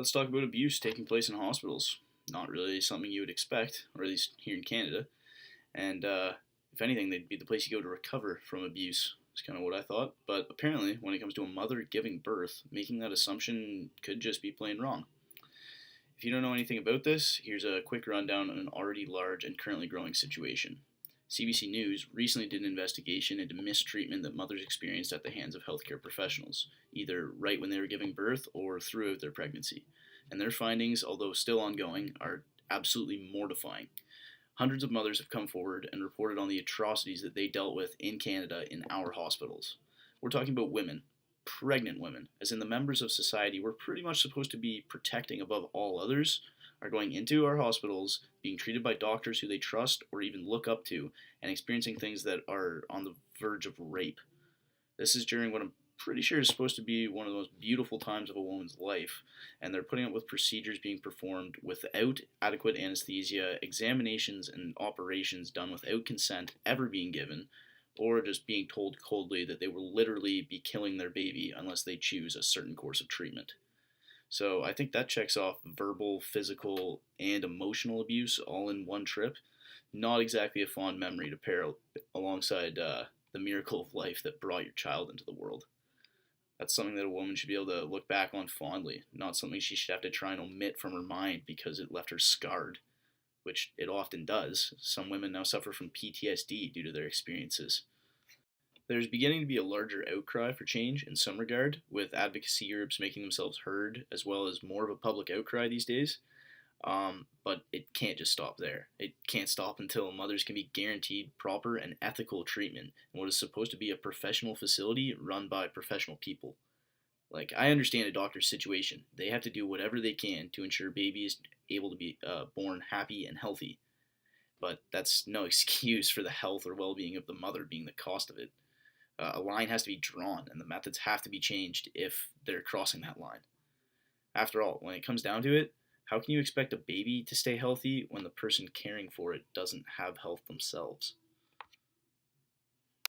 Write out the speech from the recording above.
Let's talk about abuse taking place in hospitals. Not really something you would expect, or at least here in Canada. And if anything, they'd be the place you go to recover from abuse. Is kind of what I thought. But apparently, when it comes to a mother giving birth, making that assumption could just be plain wrong. If you don't know anything about this, here's a quick rundown on an already large and currently growing situation. CBC News recently did an investigation into mistreatment that mothers experienced at the hands of healthcare professionals, either right when they were giving birth or throughout their pregnancy. And their findings, although still ongoing, are absolutely mortifying. Hundreds of mothers have come forward and reported on the atrocities that they dealt with in Canada in our hospitals. We're talking about women, pregnant women, as in the members of society we're pretty much supposed to be protecting above all others, are going into our hospitals, being treated by doctors who they trust or even look up to, and experiencing things that are on the verge of rape. This is during what I'm pretty sure is supposed to be one of the most beautiful times of a woman's life, and they're putting up with procedures being performed without adequate anesthesia, examinations and operations done without consent ever being given, or just being told coldly that they will literally be killing their baby unless they choose a certain course of treatment. So I think that checks off verbal, physical, and emotional abuse all in one trip. Not exactly a fond memory to pair alongside the miracle of life that brought your child into the world. That's something that a woman should be able to look back on fondly, not something she should have to try and omit from her mind because it left her scarred, which it often does. Some women now suffer from PTSD due to their experiences. There's beginning to be a larger outcry for change in some regard, with advocacy groups making themselves heard, as well as more of a public outcry these days. But it can't just stop there. It can't stop until mothers can be guaranteed proper and ethical treatment in what is supposed to be a professional facility run by professional people. Like, I understand a doctor's situation. They have to do whatever they can to ensure baby is able to be born happy and healthy. But that's no excuse for the health or well being of the mother being the cost of it. A line has to be drawn, and the methods have to be changed if they're crossing that line. After all, when it comes down to it, how can you expect a baby to stay healthy when the person caring for it doesn't have health themselves?